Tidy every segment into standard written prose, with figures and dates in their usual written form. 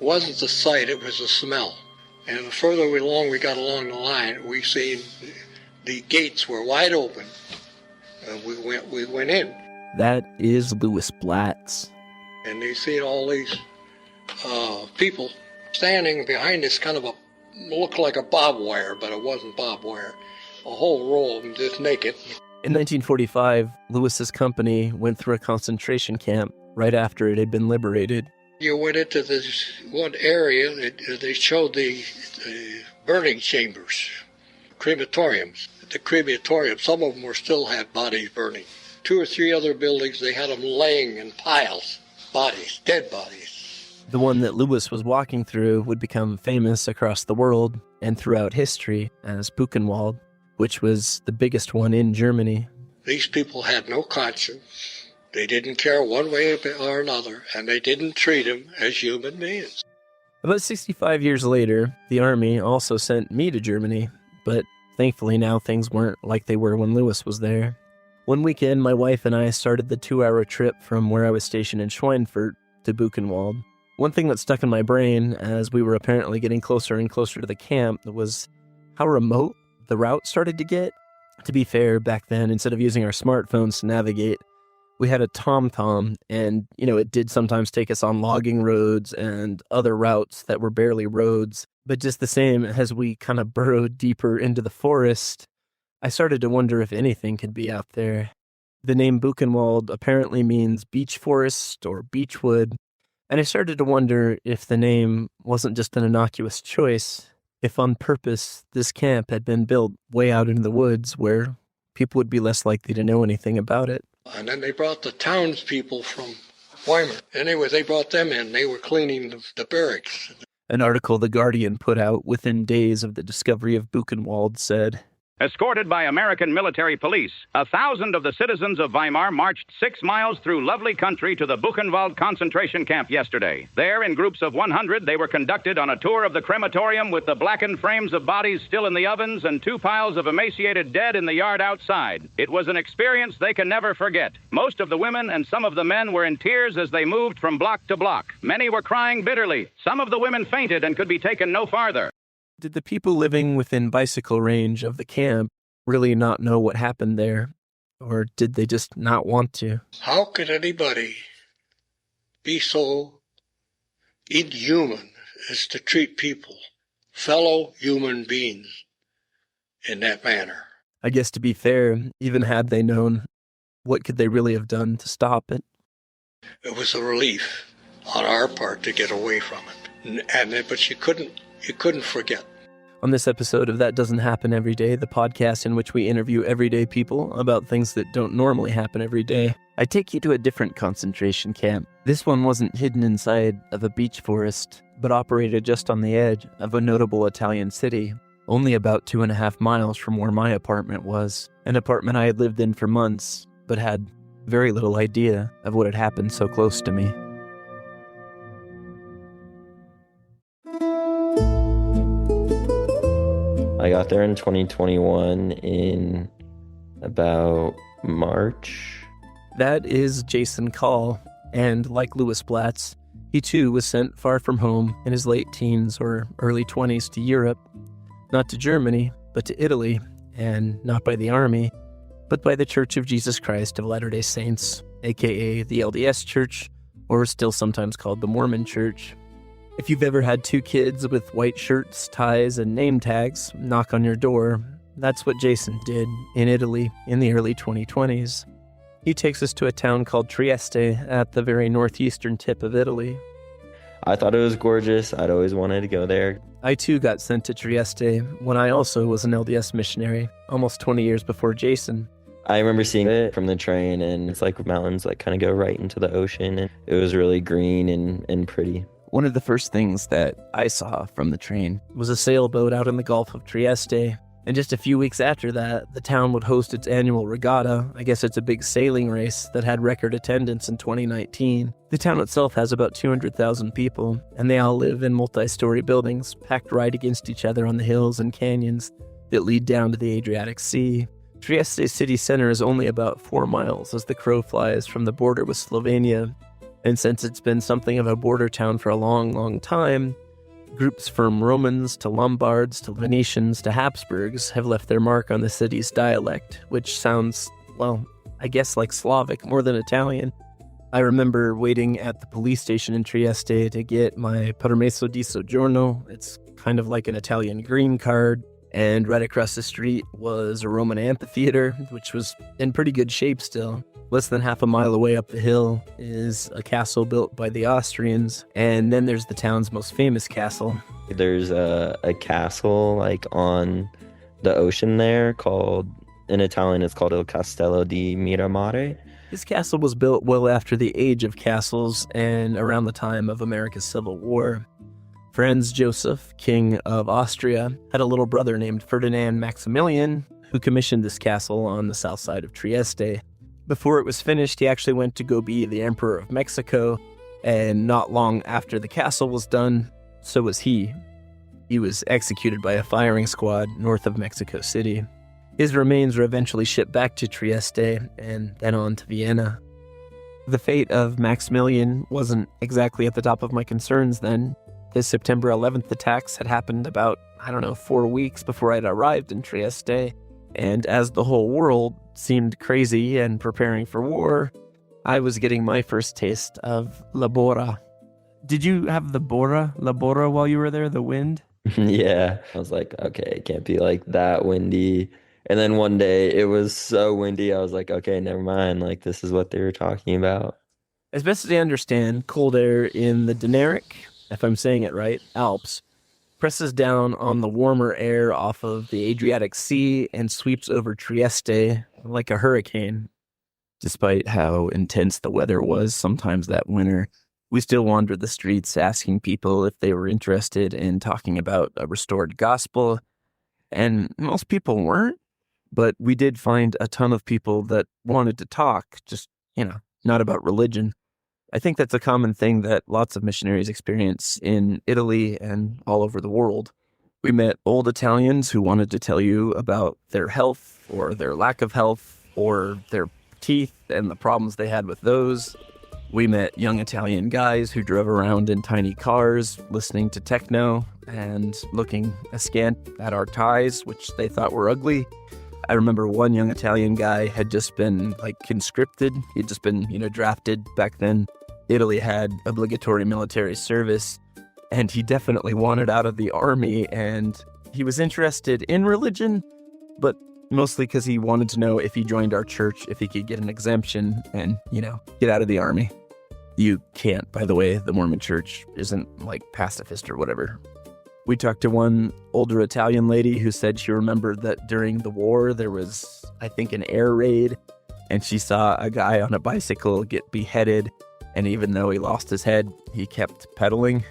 wasn't the sight, it was the smell. And the further we got along the line, we seen the gates were wide open. We went in. That is Louis Blatz. And they seen all these people standing behind this kind of looked like a barbed wire, but it wasn't barbed wire. A whole row of them just naked. In 1945, Lewis's company went through a concentration camp right after it had been liberated. You went into this one area, they showed the burning chambers, crematoriums. The crematorium, some of them still had bodies burning. 2 or 3 other buildings, they had them laying in piles, bodies, dead bodies. The one that Lewis was walking through would become famous across the world and throughout history as Buchenwald, which was the biggest one in Germany. These people had no conscience. They didn't care one way or another, and they didn't treat them as human beings. About 65 years later, the Army also sent me to Germany, but thankfully now things weren't like they were when Lewis was there. One weekend, my wife and I started the 2-hour trip from where I was stationed in Schweinfurt to Buchenwald. One thing that stuck in my brain as we were apparently getting closer and closer to the camp was how remote the route started to get. To be fair, back then, instead of using our smartphones to navigate, we had a TomTom, and, it did sometimes take us on logging roads and other routes that were barely roads. But just the same, as we kind of burrowed deeper into the forest, I started to wonder if anything could be out there. The name Buchenwald apparently means beech forest or beechwood, and I started to wonder if the name wasn't just an innocuous choice, if on purpose this camp had been built way out into the woods where people would be less likely to know anything about it. And then they brought the townspeople from Weimar. Anyway, they brought them in. They were cleaning the barracks. An article The Guardian put out within days of the discovery of Buchenwald said, Escorted by American military police, 1,000 of the citizens of Weimar marched 6 miles through lovely country to the Buchenwald concentration camp yesterday. There, in groups of 100, they were conducted on a tour of the crematorium with the blackened frames of bodies still in the ovens and 2 piles of emaciated dead in the yard outside. It was an experience they can never forget. Most of the women and some of the men were in tears as they moved from block to block. Many were crying bitterly. Some of the women fainted and could be taken no farther. Did the people living within bicycle range of the camp really not know what happened there? Or did they just not want to? How could anybody be so inhuman as to treat people, fellow human beings, in that manner? I guess to be fair, even had they known, what could they really have done to stop it? It was a relief on our part to get away from it. But you couldn't forget. On this episode of That Doesn't Happen Every Day, the podcast in which we interview everyday people about things that don't normally happen every day, I take you to a different concentration camp. This one wasn't hidden inside of a beech forest, but operated just on the edge of a notable Italian city, only about 2.5 miles from where my apartment was, an apartment I had lived in for months, but had very little idea of what had happened so close to me. I got there in 2021 in about March. That is Jason Call, and like Louis Blatz, he too was sent far from home in his late teens or early 20s to Europe, not to Germany, but to Italy, and not by the Army, but by the Church of Jesus Christ of Latter-day Saints, aka the LDS Church, or still sometimes called the Mormon Church. If you've ever had 2 kids with white shirts, ties, and name tags knock on your door, that's what Jason did in Italy in the early 2020s. He takes us to a town called Trieste at the very northeastern tip of Italy. I thought it was gorgeous. I'd always wanted to go there. I too got sent to Trieste when I also was an LDS missionary, almost 20 years before Jason. I remember seeing it from the train, and it's like mountains like kind of go right into the ocean, and it was really green and pretty. One of the first things that I saw from the train was a sailboat out in the Gulf of Trieste, and just a few weeks after that, the town would host its annual regatta. I guess it's a big sailing race that had record attendance in 2019. The town itself has about 200,000 people, and they all live in multi-story buildings packed right against each other on the hills and canyons that lead down to the Adriatic Sea. Trieste city center is only about 4 miles as the crow flies from the border with Slovenia. And since it's been something of a border town for a long, long time, groups from Romans to Lombards to Venetians to Habsburgs have left their mark on the city's dialect, which sounds, well, I guess like Slavic more than Italian. I remember waiting at the police station in Trieste to get my permesso di soggiorno. It's kind of like an Italian green card. And right across the street was a Roman amphitheater, which was in pretty good shape still. Less than half a mile away up the hill is a castle built by the Austrians. And then there's the town's most famous castle. There's a castle like on the ocean there called, in Italian, it's called Il Castello di Miramare. This castle was built well after the age of castles and around the time of America's Civil War. Franz Joseph, King of Austria, had a little brother named Ferdinand Maximilian who commissioned this castle on the south side of Trieste. Before it was finished, he actually went to go be the Emperor of Mexico, and not long after the castle was done, so was he. He was executed by a firing squad north of Mexico City. His remains were eventually shipped back to Trieste and then on to Vienna. The fate of Maximilian wasn't exactly at the top of my concerns then. His September 11th attacks had happened about, 4 weeks before I'd arrived in Trieste, and as the whole world seemed crazy and preparing for war, I was getting my first taste of La Bora. Did you have La Bora while you were there, the wind? Yeah. I was like, okay, it can't be like that windy. And then one day it was so windy, I was like, okay, never mind. Like, this is what they were talking about. As best as I understand, cold air in the Adriatic, if I'm saying it right, Alps, presses down on the warmer air off of the Adriatic Sea and sweeps over Trieste like a hurricane. Despite how intense the weather was sometimes that winter, we still wandered the streets asking people if they were interested in talking about a restored gospel, and most people weren't, but we did find a ton of people that wanted to talk, just, not about religion. I think that's a common thing that lots of missionaries experience in Italy and all over the world. We met old Italians who wanted to tell you about their health or their lack of health or their teeth and the problems they had with those. We met young Italian guys who drove around in tiny cars, listening to techno and looking askant at our ties, which they thought were ugly. I remember one young Italian guy had just been conscripted. He'd just been, drafted back then. Italy had obligatory military service, and he definitely wanted out of the army, and he was interested in religion, but mostly because he wanted to know if he joined our church, if he could get an exemption and, get out of the army. You can't, by the way. The Mormon church isn't pacifist or whatever. We talked to one older Italian lady who said she remembered that during the war there was, I think, an air raid, and she saw a guy on a bicycle get beheaded, and even though he lost his head, he kept pedaling.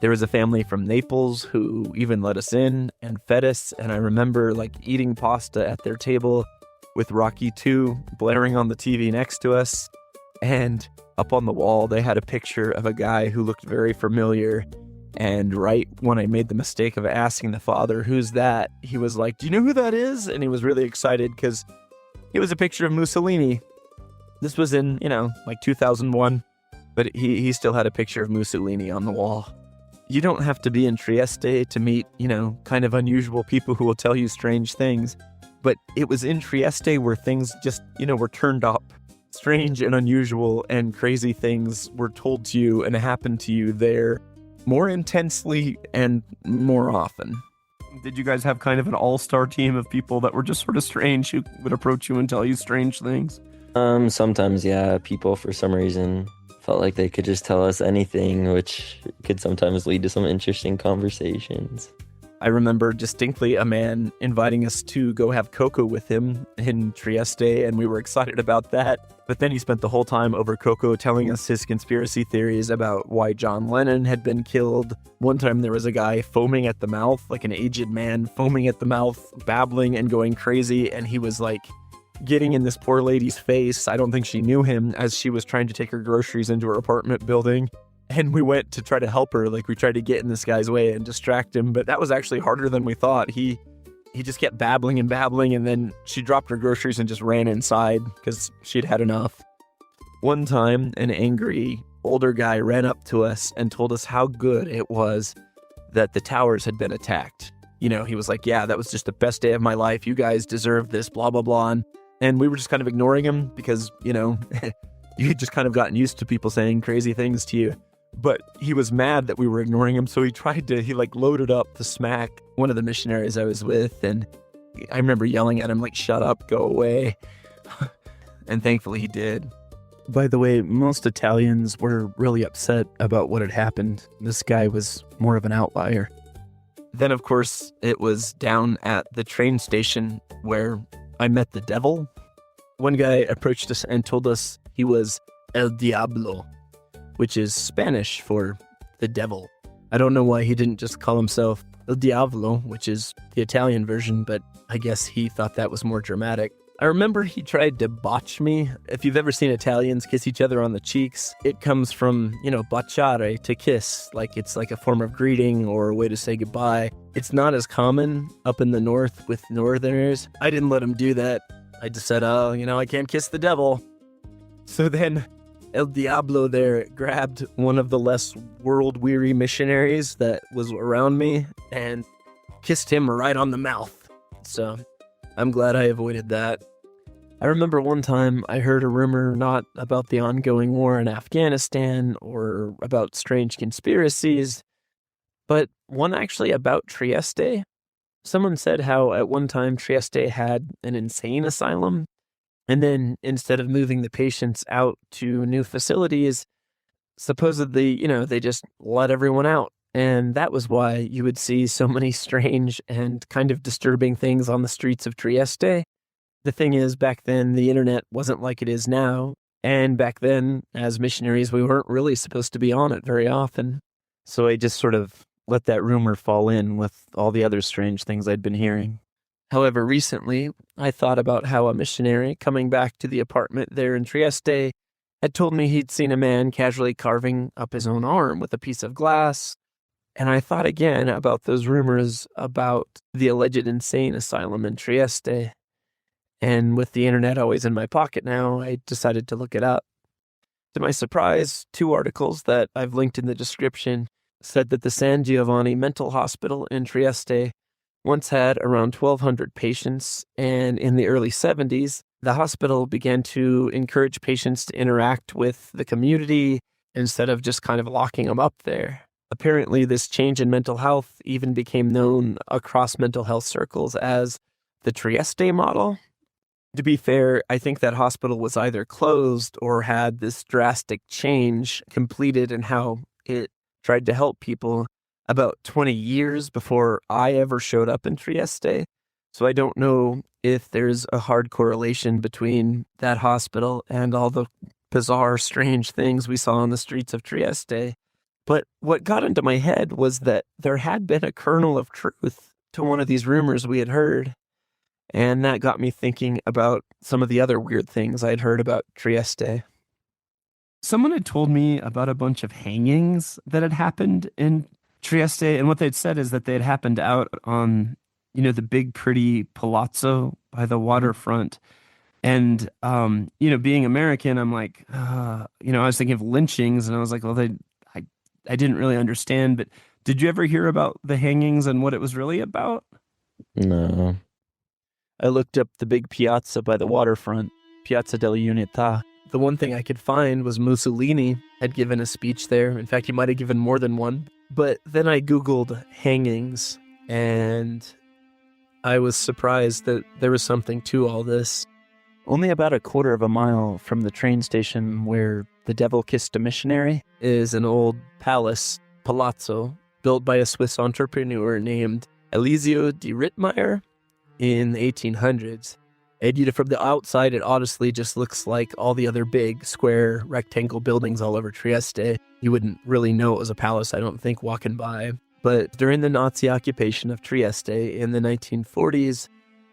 There was a family from Naples who even let us in and fed us, and I remember eating pasta at their table with Rocky II blaring on the TV next to us, and up on the wall they had a picture of a guy who looked very familiar. And right when I made the mistake of asking the father, "Who's that?" he was like, "Do you know who that is?" And he was really excited because it was a picture of Mussolini. This was in, 2001, but he still had a picture of Mussolini on the wall. You don't have to be in Trieste to meet, kind of unusual people who will tell you strange things. But it was in Trieste where things just, were turned up. Strange and unusual and crazy things were told to you and happened to you there more intensely and more often. Did you guys have kind of an all-star team of people that were just sort of strange who would approach you and tell you strange things? Sometimes, yeah. People, for some reason, felt like they could just tell us anything, which could sometimes lead to some interesting conversations. I remember distinctly a man inviting us to go have cocoa with him in Trieste, and we were excited about that. But then he spent the whole time over cocoa telling us his conspiracy theories about why John Lennon had been killed. One time there was a guy foaming at the mouth, an aged man foaming at the mouth, babbling and going crazy, and he was getting in this poor lady's face. I don't think she knew him, as she was trying to take her groceries into her apartment building. And we went to try to help her. We tried to get in this guy's way and distract him, but that was actually harder than we thought. He just kept babbling, and then she dropped her groceries and just ran inside because she'd had enough. One time, an angry older guy ran up to us and told us how good it was that the towers had been attacked. You know, he was like, yeah, that was just the best day of my life. You guys deserve this, blah, blah, blah. And we were just kind of ignoring him because, you know, you had just kind of gotten used to people saying crazy things to you. But he was mad that we were ignoring him. So he loaded up to smack one of the missionaries I was with. And I remember yelling at him, like, shut up, go away. And thankfully he did. By the way, most Italians were really upset about what had happened. This guy was more of an outlier. Then, of course, it was down at the train station where I met the devil. One guy approached us and told us he was El Diablo, which is Spanish for the devil. I don't know why he didn't just call himself El Diavolo, which is the Italian version, but I guess he thought that was more dramatic. I remember he tried to botch me. If you've ever seen Italians kiss each other on the cheeks, it comes from, baciare, to kiss. Like it's like a form of greeting or a way to say goodbye. It's not as common up in the north with northerners. I didn't let him do that. I just said, I can't kiss the devil. So then El Diablo there grabbed one of the less world-weary missionaries that was around me and kissed him right on the mouth. So I'm glad I avoided that. I remember one time I heard a rumor not about the ongoing war in Afghanistan or about strange conspiracies, but one actually about Trieste. Someone said how at one time Trieste had an insane asylum, and then instead of moving the patients out to new facilities, supposedly, they just let everyone out. And that was why you would see so many strange and kind of disturbing things on the streets of Trieste. The thing is, back then, the internet wasn't like it is now. And back then, as missionaries, we weren't really supposed to be on it very often. So I just sort of let that rumor fall in with all the other strange things I'd been hearing. However, recently, I thought about how a missionary coming back to the apartment there in Trieste had told me he'd seen a man casually carving up his own arm with a piece of glass. And I thought again about those rumors about the alleged insane asylum in Trieste. And with the internet always in my pocket now, I decided to look it up. To my surprise, 2 articles that I've linked in the description said that the San Giovanni Mental Hospital in Trieste once had around 1,200 patients, and in the early 70s, the hospital began to encourage patients to interact with the community instead of just kind of locking them up there. Apparently, this change in mental health even became known across mental health circles as the Trieste model. To be fair, I think that hospital was either closed or had this drastic change completed in how it tried to help people about 20 years before I ever showed up in Trieste. So I don't know if there's a hard correlation between that hospital and all the bizarre, strange things we saw on the streets of Trieste. But what got into my head was that there had been a kernel of truth to one of these rumors we had heard. And that got me thinking about some of the other weird things I'd heard about Trieste. Someone had told me about a bunch of hangings that had happened in Trieste. And what they'd said is that they had happened out on, the big, pretty palazzo by the waterfront. And, being American, I'm like, I was thinking of lynchings. And I was like, well, I didn't really understand, but did you ever hear about the hangings and what it was really about? No. I looked up the big piazza by the waterfront, Piazza della Unità. The one thing I could find was Mussolini had given a speech there. In fact, he might have given more than one. But then I Googled hangings, and I was surprised that there was something to all this. Only about a quarter of a mile from the train station where the devil kissed a missionary is an old palazzo, built by a Swiss entrepreneur named Eliseo de Rittmeyer in the 1800s. And from the outside, it honestly just looks like all the other big square rectangle buildings all over Trieste. You wouldn't really know it was a palace, I don't think, walking by. But during the Nazi occupation of Trieste in the 1940s,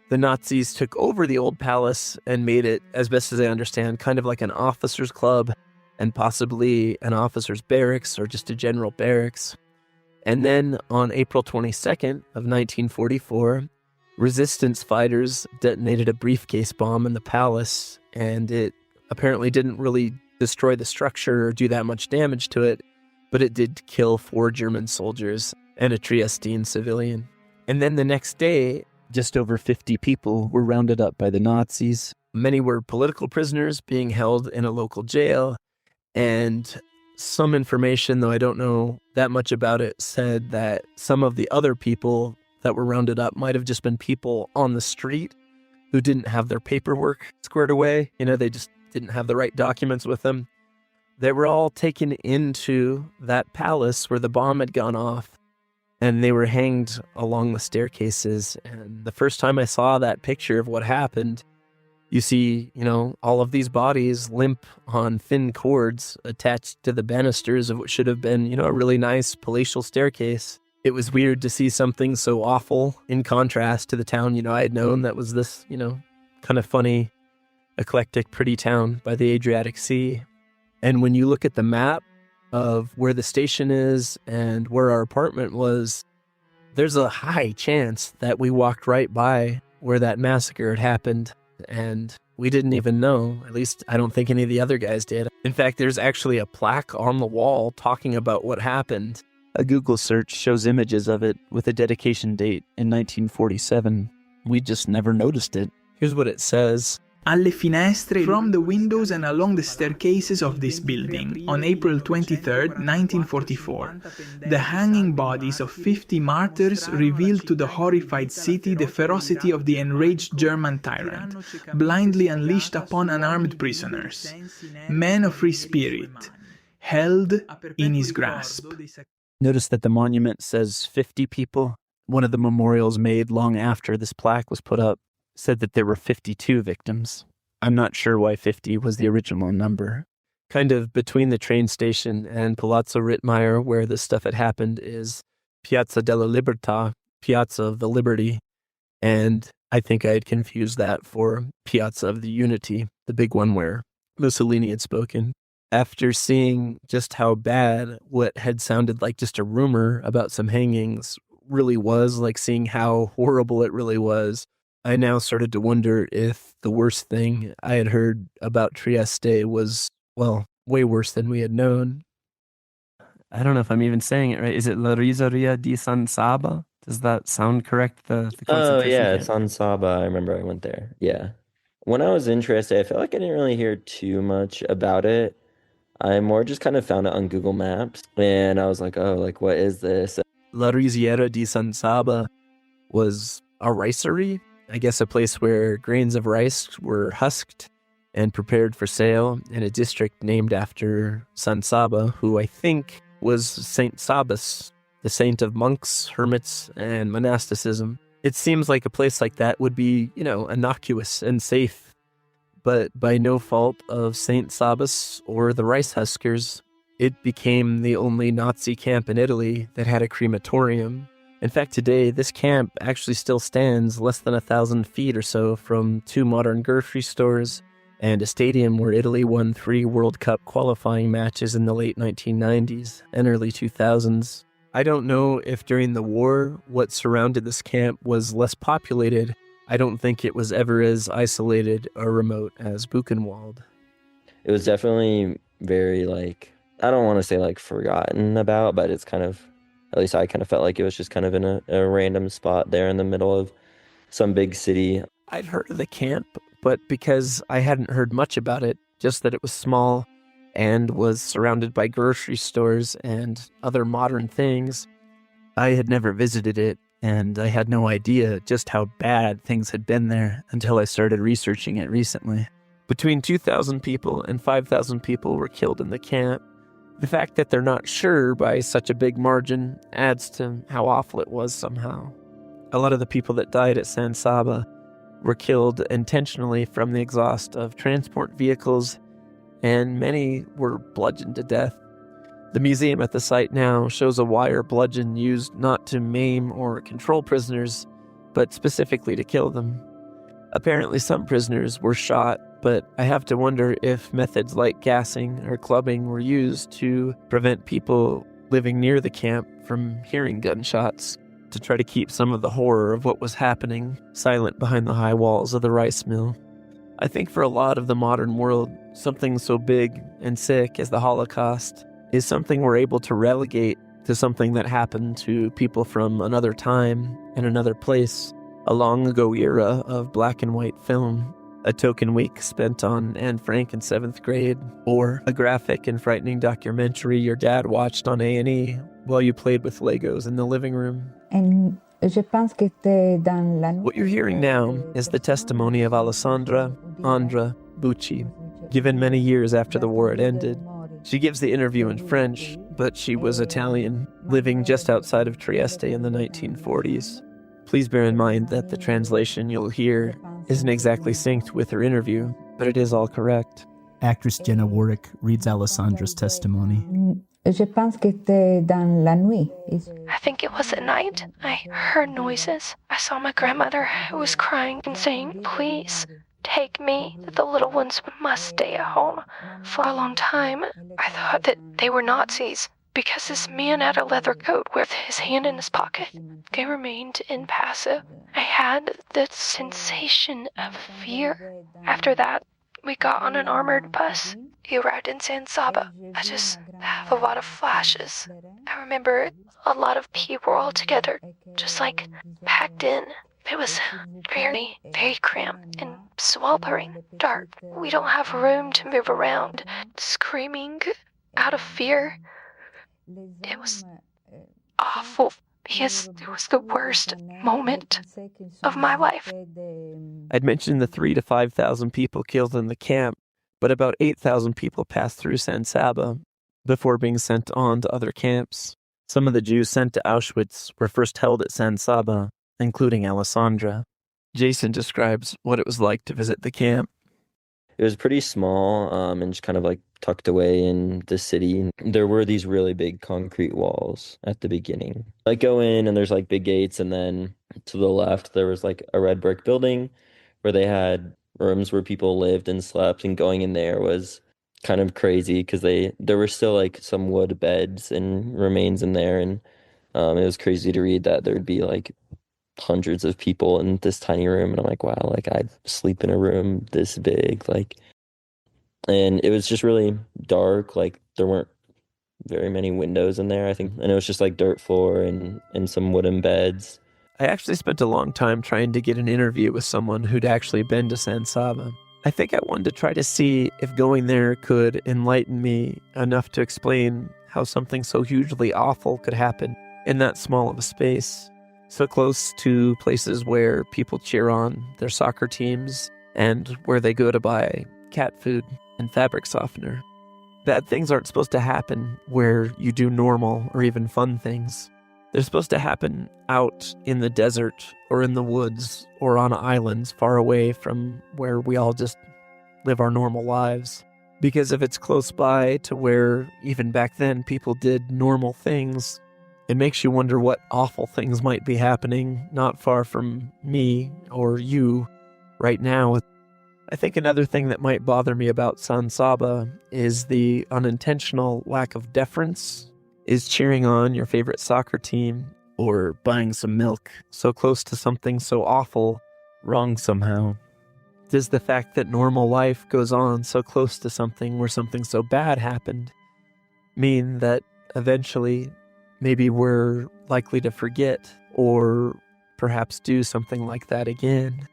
the Nazis took over the old palace and made it, as best as I understand, kind of like an officers' club and possibly an officers' barracks or just a general barracks. And then on April 22nd of 1944, resistance fighters detonated a briefcase bomb in the palace, and it apparently didn't really destroy the structure or do that much damage to it, but it did kill 4 German soldiers and a Triestine civilian. And then the next day, just over 50 people were rounded up by the Nazis. Many were political prisoners being held in a local jail, and some information, though I don't know that much about it, said that some of the other people that were rounded up might have just been people on the street who didn't have their paperwork squared away. They just didn't have the right documents with them. They were all taken into that palace where the bomb had gone off, and they were hanged along the staircases. And the first time I saw that picture of what happened, you see, all of these bodies limp on thin cords attached to the banisters of what should have been, a really nice palatial staircase. It was weird to see something so awful in contrast to the town, I had known that was this, kind of funny, eclectic, pretty town by the Adriatic Sea. And when you look at the map of where the station is and where our apartment was, there's a high chance that we walked right by where that massacre had happened. And we didn't even know. At least I don't think any of the other guys did. In fact, there's actually a plaque on the wall talking about what happened. A Google search shows images of it with a dedication date in 1947. We just never noticed it. Here's what it says. Alle finestre, from the windows and along the staircases of this building, on April 23, 1944, the hanging bodies of 50 martyrs revealed to the horrified city the ferocity of the enraged German tyrant, blindly unleashed upon unarmed prisoners, men of free spirit, held in his grasp. Notice that the monument says 50 people. One of the memorials made long after this plaque was put up said that there were 52 victims. I'm not sure why 50 was the original number. Kind of between the train station and Palazzo Rittmeyer, where this stuff had happened, is Piazza della Libertà, Piazza of the Liberty. And I think I had confused that for Piazza of the Unity, the big one where Mussolini had spoken. After seeing just how bad what had sounded like just a rumor about some hangings really was, like seeing how horrible it really was, I now started to wonder if the worst thing I had heard about Trieste was, well, way worse than we had known. I don't know if I'm even saying it right. Is it La Risoria di San Saba? Does that sound correct? The Oh, yeah, San Saba. I remember I went there. Yeah. When I was in Trieste, I felt like I didn't really hear too much about it. I more just kind of found it on Google Maps, and I was like, oh, like, what is this? La Risiera di San Saba was a ricery. I guess a place where grains of rice were husked and prepared for sale, in a district named after San Saba, who I think was Saint Sabas, the saint of monks, hermits, and monasticism. It seems like a place like that would be, innocuous and safe, but by no fault of Saint Sabas or the rice huskers, it became the only Nazi camp in Italy that had a crematorium. In fact, today, this camp actually still stands less than 1,000 feet or so from 2 modern grocery stores and a stadium where Italy won 3 World Cup qualifying matches in the late 1990s and early 2000s. I don't know if during the war what surrounded this camp was less populated. I don't think it was ever as isolated or remote as Buchenwald. It was definitely very, I don't want to say, forgotten about, but it's kind of, at least I kind of felt like it was just kind of in a random spot there in the middle of some big city. I'd heard of the camp, but because I hadn't heard much about it, just that it was small and was surrounded by grocery stores and other modern things, I had never visited it, and I had no idea just how bad things had been there until I started researching it recently. Between 2,000 people and 5,000 people were killed in the camp. The fact that they're not sure by such a big margin adds to how awful it was somehow. A lot of the people that died at San Saba were killed intentionally from the exhaust of transport vehicles, and many were bludgeoned to death. The museum at the site now shows a wire bludgeon used not to maim or control prisoners, but specifically to kill them. Apparently some prisoners were shot, but I have to wonder if methods like gassing or clubbing were used to prevent people living near the camp from hearing gunshots, to try to keep some of the horror of what was happening silent behind the high walls of the rice mill. I think for a lot of the modern world, something so big and sick as the Holocaust is something we're able to relegate to something that happened to people from another time and another place, a long ago era of black and white film, a token week spent on Anne Frank in 7th grade, or a graphic and frightening documentary your dad watched on A&E while you played with Legos in the living room. What you're hearing now is the testimony of Alessandra Andra Bucci, given many years after the war had ended. She gives the interview in French, but she was Italian, living just outside of Trieste in the 1940s. Please bear in mind that the translation you'll hear isn't exactly synced with her interview, but it is all correct. Actress Jenna Warwick reads Alessandra's testimony. I think it was at night. I heard noises. I saw my grandmother who was crying and saying, "Please, take me. The little ones must stay at home." For a long time, I thought that they were Nazis because this man had a leather coat with his hand in his pocket. They remained impassive. I had the sensation of fear. After that, we got on an armored bus. He arrived in San Saba. I just have a lot of flashes. I remember a lot of people all together, just like packed in. It was very, very cramped and sweltering, dark. We don't have room to move around, screaming out of fear. It was awful because it was the worst moment of my life. I'd mentioned the 3,000 to 5,000 people killed in the camp, but about 8,000 people passed through San Saba before being sent on to other camps. Some of the Jews sent to Auschwitz were first held at San Saba, including Alessandra. Jason describes what it was like to visit the camp. It was pretty small and just kind of like tucked away in the city. There were these really big concrete walls at the beginning. Like go in and there's like big gates, and then to the left there was like a red brick building where they had rooms where people lived and slept, and going in there was kind of crazy because there were still like some wood beds and remains in there, and it was crazy to read that there would be like hundreds of people in this tiny room, and I'm like, wow, like I'd sleep in a room this big, like, and it was just really dark. Like there weren't very many windows in there, I think, and it was just like dirt floor and some wooden beds. I actually spent a long time trying to get an interview with someone who'd actually been to San Saba. I think I wanted to try to see if going there could enlighten me enough to explain how something so hugely awful could happen in that small of a space, so close to places where people cheer on their soccer teams and where they go to buy cat food and fabric softener. Bad things aren't supposed to happen where you do normal or even fun things. They're supposed to happen out in the desert or in the woods or on islands far away from where we all just live our normal lives. Because if it's close by to where even back then people did normal things, it makes you wonder what awful things might be happening not far from me or you right now. I think another thing that might bother me about San Saba is the unintentional lack of deference. Is cheering on your favorite soccer team or buying some milk so close to something so awful wrong somehow? Does the fact that normal life goes on so close to something where something so bad happened mean that eventually maybe we're likely to forget or perhaps do something like that again?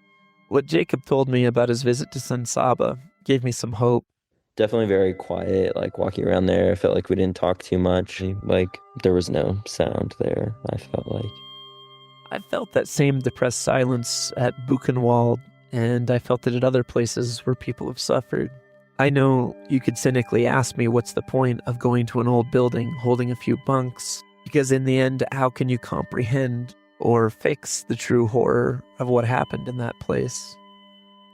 What Jacob told me about his visit to San Saba gave me some hope. Definitely very quiet, like walking around there. I felt like we didn't talk too much. Like there was no sound there, I felt like. I felt that same depressed silence at Buchenwald, and I felt it at other places where people have suffered. I know you could cynically ask me what's the point of going to an old building holding a few bunks, because in the end, how can you comprehend or fix the true horror of what happened in that place?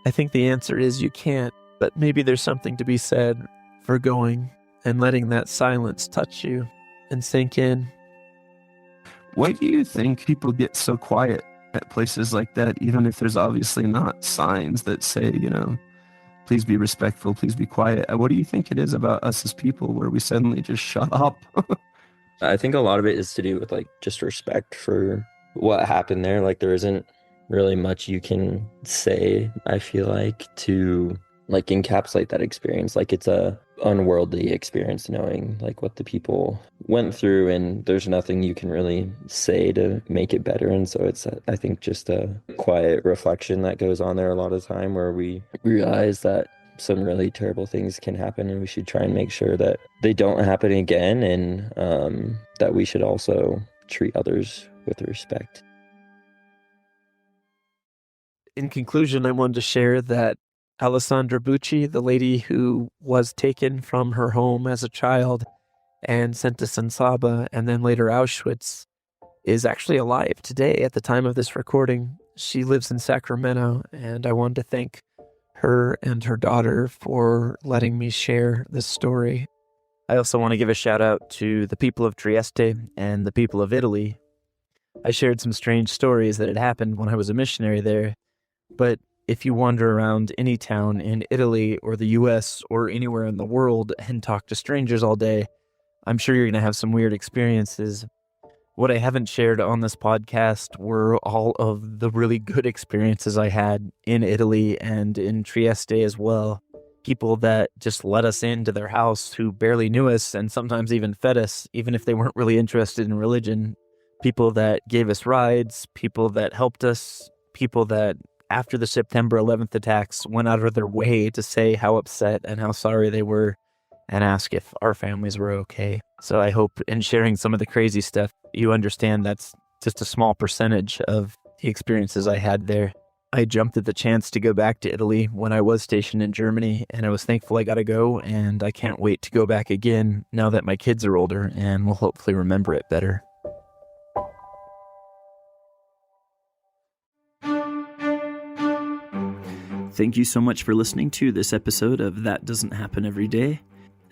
I think the answer is you can't. But maybe there's something to be said for going and letting that silence touch you and sink in. Why do you think people get so quiet at places like that, even if there's obviously not signs that say, please be respectful, please be quiet? What do you think it is about us as people where we suddenly just shut up? I think a lot of it is to do with like just respect for what happened there. Like there isn't really much you can say, I feel like, to like encapsulate that experience. Like it's a unworldly experience knowing like what the people went through, and there's nothing you can really say to make it better. And so it's, I think, just a quiet reflection that goes on there a lot of time, where we realize that some really terrible things can happen, and we should try and make sure that they don't happen again, and that we should also treat others with respect. In conclusion, I wanted to share that Alessandra Bucci, the lady who was taken from her home as a child and sent to San Saba and then later Auschwitz, is actually alive today at the time of this recording. She lives in Sacramento, and I wanted to thank her and her daughter for letting me share this story. I also want to give a shout out to the people of Trieste and the people of Italy. I shared some strange stories that had happened when I was a missionary there, but if you wander around any town in Italy or the US or anywhere in the world and talk to strangers all day, I'm sure you're going to have some weird experiences. What I haven't shared on this podcast were all of the really good experiences I had in Italy and in Trieste as well. People that just let us into their house who barely knew us and sometimes even fed us, even if they weren't really interested in religion. People that gave us rides, people that helped us, people that after the September 11th attacks went out of their way to say how upset and how sorry they were and ask if our families were okay. So I hope in sharing some of the crazy stuff, you understand that's just a small percentage of the experiences I had there. I jumped at the chance to go back to Italy when I was stationed in Germany, and I was thankful I got to go, and I can't wait to go back again now that my kids are older and will hopefully remember it better. Thank you so much for listening to this episode of That Doesn't Happen Every Day.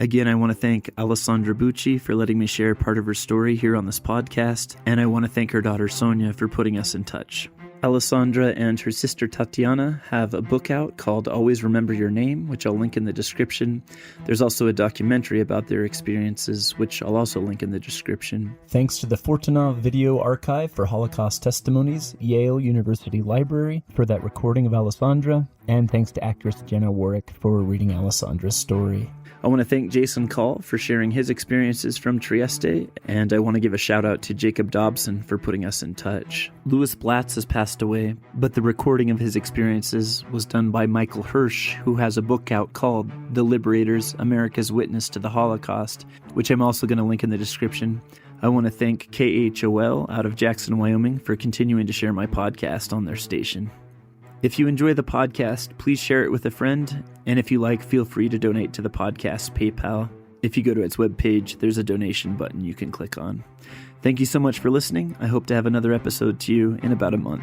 Again, I want to thank Alessandra Bucci for letting me share part of her story here on this podcast, and I want to thank her daughter Sonia for putting us in touch. Alessandra and her sister Tatiana have a book out called Always Remember Your Name, which I'll link in the description. There's also a documentary about their experiences, which I'll also link in the description. Thanks to the Fortunov Video Archive for Holocaust Testimonies, Yale University Library for that recording of Alessandra, and thanks to actress Jenna Warwick for reading Alessandra's story. I want to thank Jason Call for sharing his experiences from Trieste, and I want to give a shout out to Jacob Dobson for putting us in touch. Louis Blatz has passed away, but the recording of his experiences was done by Michael Hirsch, who has a book out called The Liberators, America's Witness to the Holocaust, which I'm also going to link in the description. I want to thank KHOL out of Jackson, Wyoming for continuing to share my podcast on their station. If you enjoy the podcast, please share it with a friend, and if you like, feel free to donate to the podcast's PayPal. If you go to its webpage, there's a donation button you can click on. Thank you so much for listening. I hope to have another episode to you in about a month.